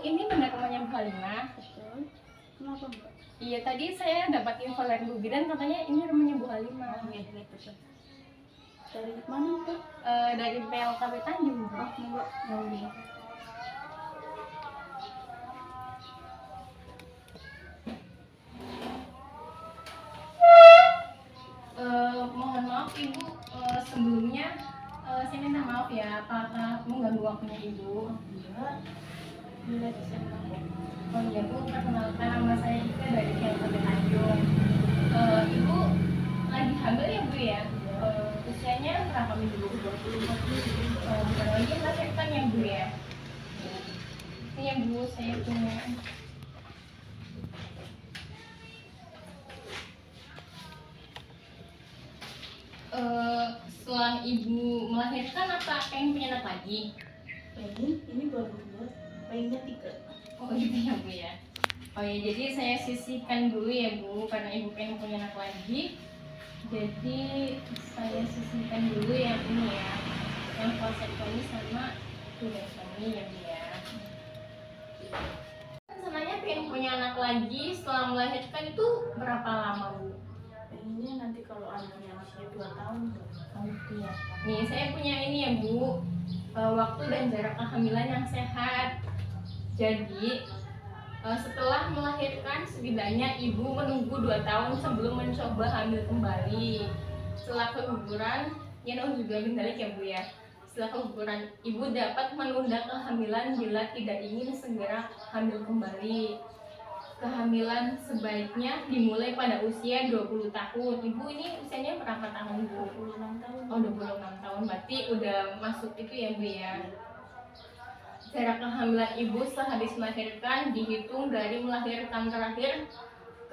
ini benar namanya Bu Halimah? Betul. Kenapa Mbak? Iya, tadi saya dapat info dari Bu Bidan katanya ini rumahnya Bu Halimah. Iya, betul. Dari mana Mbak? Dari PLKP Tanjung, Bu. Mbak. Oh, iya. Mohon maaf Ibu, sebelumnya saya minta maaf ya, apakah mengganggu waktunya Ibu? Iya. Bila bisa Mbak. Oh iya Bu, perkenalkan nama saya Ika dari PLKP Tanjung. Ibu lagi hamil ya Bu ya? Usianya berapa minggu? 24 minggu. Bukan lagi melahirkan ya Bu ya? Ini ya Bu, saya punya. Setelah Ibu melahirkan apa pengen punya anak lagi? Ini baru 2, pengennya 3. Oh gitu ya Bu ya. Oh ya, jadi saya sisihkan dulu ya Bu, karena Ibu pengen punya anak lagi. Jadi saya sisihkan dulu yang ini ya, yang vasektomi sama turektomi ya Bu ya. Rencananya pengen punya anak lagi setelah melahirkan itu berapa lama Bu? Pengennya nanti kalau anaknya usia 2 tahun Mbak. Oh gitu ya. Nih saya punya ini ya Bu, waktu dan jarak kehamilan yang sehat. Jadi setelah melahirkan setidaknya ibu menunggu 2 tahun sebelum mencoba hamil kembali. Setelah keguguran, ya juga bindalik ya Bu ya. Setelah keguguran, ibu dapat menunda kehamilan bila tidak ingin segera hamil kembali. Kehamilan sebaiknya dimulai pada usia 20 tahun. Ibu ini usianya berapa tahun Bu? 26 tahun. Oh 26 tahun, berarti udah masuk itu ya Bu ya. Jarak kehamilan ibu sehabis melahirkan dihitung dari melahirkan terakhir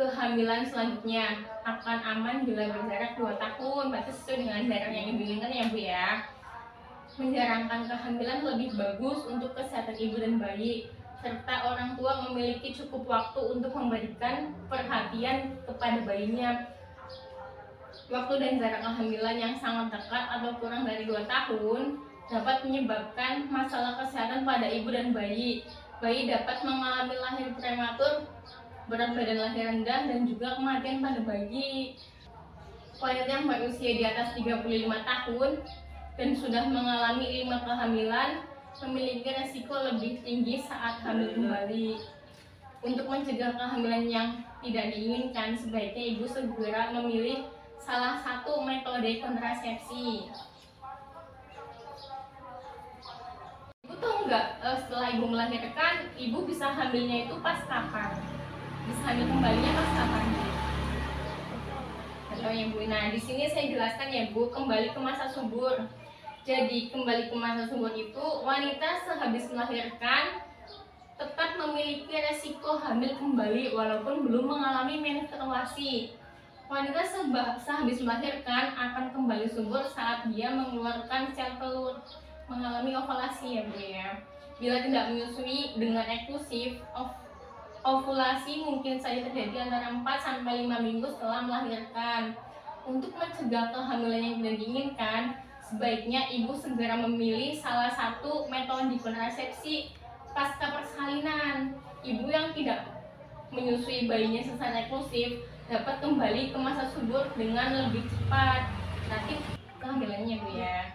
kehamilan selanjutnya. Akan aman bila berjarak 2 tahun, berarti sesuai dengan jarak yang ibu inginkan ya Bu ya. Menjarangkan kehamilan lebih bagus untuk kesehatan ibu dan bayi, serta orang tua memiliki cukup waktu untuk memberikan perhatian kepada bayinya. Waktu dan jarak kehamilan yang sangat dekat atau kurang dari 2 tahun dapat menyebabkan masalah kesehatan pada ibu dan bayi. Bayi dapat mengalami lahir prematur, berat badan lahir rendah, dan juga kematian pada bayi. Wanita yang berusia di atas 35 tahun dan sudah mengalami 5 kehamilan memiliki resiko lebih tinggi saat hamil kembali. Untuk mencegah kehamilan yang tidak diinginkan, sebaiknya ibu segera memilih salah satu metode kontrasepsi. Ibu tahu nggak, setelah ibu melahirkan, ibu bisa hamilnya itu pas kapan? Bisa hamil kembalinya pas kapan? Atau ya Bu. Nah, di sini saya jelaskan ya Bu, kembali ke masa subur. Jadi kembali ke masa subur itu wanita sehabis melahirkan tetap memiliki resiko hamil kembali walaupun belum mengalami menstruasi. Wanita sehabis melahirkan akan kembali subur saat dia mengeluarkan sel telur, mengalami ovulasi ya Bu ya. Bila tidak menyusui dengan eksklusif, ovulasi mungkin saja terjadi antara 4-5 minggu setelah melahirkan. Untuk mencegah kehamilan yang tidak diinginkan, sebaiknya ibu segera memilih salah satu metode kontrasepsi pasca persalinan. Ibu yang tidak menyusui bayinya secara eksklusif dapat kembali ke masa subur dengan lebih cepat. Nanti kehamilannya Bu ya.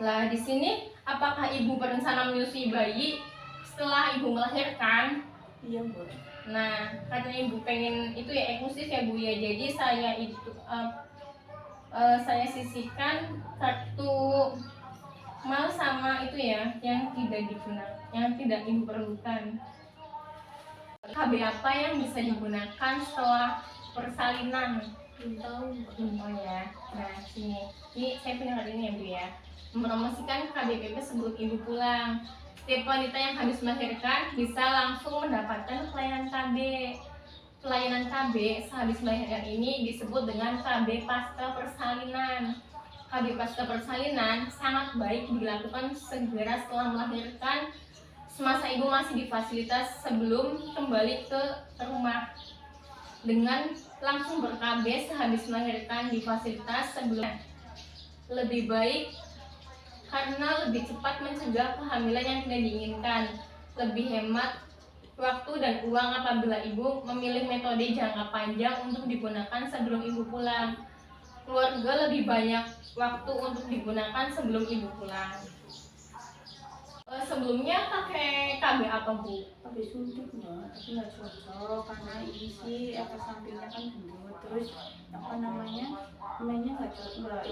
Lah di sini apakah ibu berencana menyusui bayi setelah ibu melahirkan? Iya Bu. Nah, katanya ibu pengen itu ya eksklusif ya Bu ya. Jadi saya sisihkan kartu mal sama itu ya yang tidak digunakan, yang tidak ibu perlukan. KB apa yang bisa digunakan setelah persalinan? Belum tahu Mbak. Oh ya, nah sini. Ini saya punya kali ini ya Bu ya. Mempromosikan KBPP sebelum ibu pulang. Setiap wanita yang habis melahirkan bisa langsung mendapatkan pelayanan KB. Pelayanan KB sehabis melahirkan ini disebut dengan KB pasca persalinan. KB pasca persalinan sangat baik dilakukan segera setelah melahirkan, semasa ibu masih di fasilitas sebelum kembali ke rumah, dengan langsung ber-KB sehabis melahirkan di fasilitas sebelumnya. Lebih baik karena lebih cepat mencegah kehamilan yang tidak diinginkan. lebih hemat waktu dan uang apabila ibu memilih metode jangka panjang untuk digunakan sebelum ibu pulang. Keluarga lebih banyak waktu untuk digunakan sebelum ibu pulang. Sebelumnya pakai KB apa bu? Habis suntik mbak, tapi nggak cocok karena ini sih efek sampingnya kan gendut, terus apa namanya nggak cocok,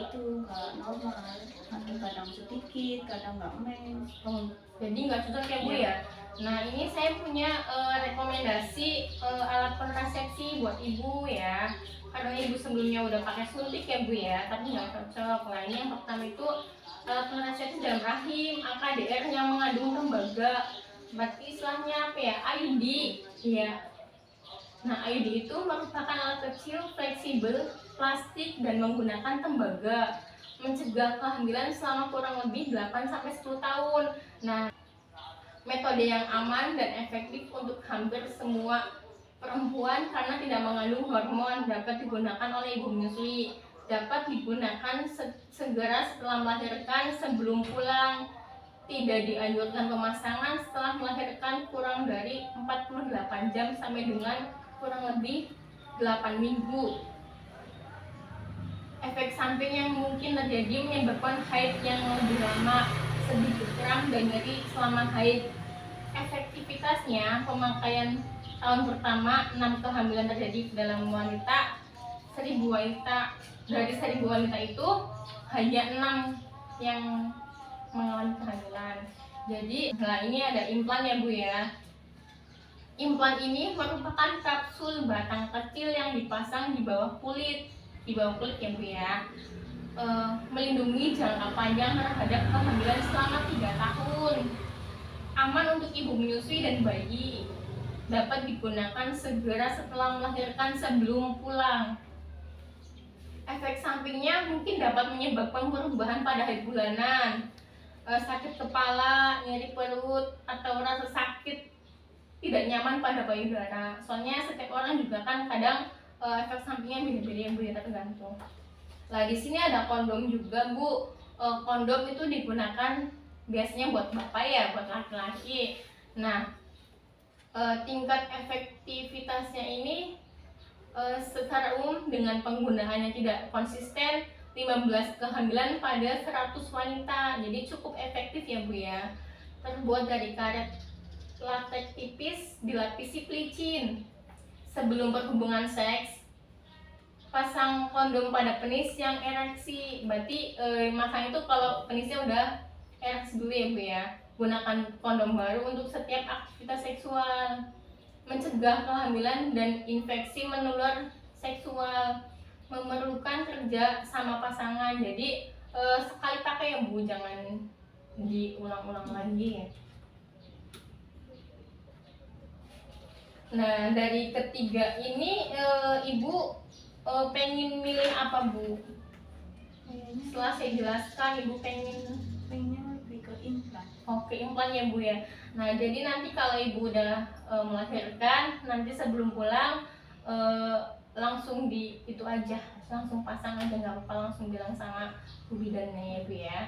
nggak normal, kadang sedikit, kadang nggak mens. Jadi nggak cocok ya bu ya. Nah ini saya punya rekomendasi alat kontrasepsi buat ibu ya. Karena ibu sebelumnya udah pakai suntik ya bu ya, tapi nggak cocok. Nah ini yang pertama itu alat kontrasepsi dalam rahim, AKDR yang mengandung tembaga. Berarti istilahnya apa ya? IUD ya. Nah IUD itu merupakan alat kecil, fleksibel, plastik dan menggunakan tembaga, mencegah kehamilan selama kurang lebih 8-10 tahun. Nah metode yang aman dan efektif untuk hampir semua perempuan karena tidak mengandung hormon, dapat digunakan oleh ibu menyusui, dapat digunakan segera setelah melahirkan sebelum pulang, tidak dianjurkan pemasangan setelah melahirkan kurang dari 48 jam sampai dengan kurang lebih 8 minggu. Efek samping yang mungkin terjadi menyebabkan haid yang lebih lama, sedikit kram dan nyeri selama haid. Efektivitasnya, pemakaian tahun pertama 6 kehamilan terjadi dalam wanita, 1000 wanita. Dari 1000 wanita itu hanya 6 yang mengalami kehamilan. Jadi nah ini ada implan ya bu ya. Implan ini merupakan kapsul batang kecil yang dipasang di bawah kulit ya bu ya. Melindungi jangka panjang terhadap kehamilan selama 3 tahun. Aman untuk ibu menyusui dan bayi. Dapat digunakan segera setelah melahirkan sebelum pulang. Efek sampingnya mungkin dapat menyebabkan perubahan pada haid bulanan, sakit kepala, nyeri perut, atau rasa sakit tidak nyaman pada payudara. Soalnya setiap orang juga kan kadang efek sampingnya beda-beda ya bu ya, tergantung. Nah di sini ada kondom juga bu. Kondom itu digunakan biasanya buat bapak ya, buat laki-laki. Nah tingkat efektivitasnya ini secara umum dengan penggunaannya tidak konsisten, 15 kehamilan pada 100 wanita. Jadi cukup efektif ya bu ya. Terbuat dari karet latex tipis dilapisi pelicin. Sebelum berhubungan seks, pasang kondom pada penis yang ereksi. Berarti masang itu kalau penisnya udah ereksi dulu ya bu ya. Gunakan kondom baru untuk setiap aktivitas seksual. Mencegah kehamilan dan infeksi menular seksual. Memerlukan kerja sama pasangan. Jadi sekali pakai ya bu, jangan diulang-ulang lagi. Nah dari ketiga ini ibu pengen milih apa bu? Setelah saya jelaskan ibu Pengennya lebih ke implan. Oke, implan ya bu ya. Nah jadi nanti kalau ibu udah melahirkan, nanti sebelum pulang langsung itu aja, langsung pasang aja, nggak apa-apa, langsung bilang sama bu bidannya ya bu ya.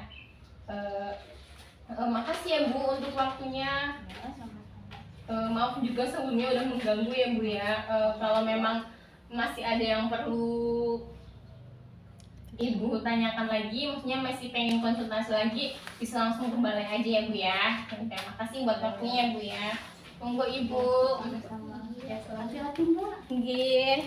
Makasih ya bu untuk waktunya. Ya, sama-sama. Maaf juga sebelumnya udah mengganggu ya bu ya. Kalau memang masih ada yang perlu ibu tanyakan lagi, maksudnya masih pengen konsultasi lagi, bisa langsung ke balai aja ya bu ya. Terima kasih buat waktunya ya bu ya. Monggo ibu. Sama-sama. Ya, selamat. Hati-hati mbak. Nggih.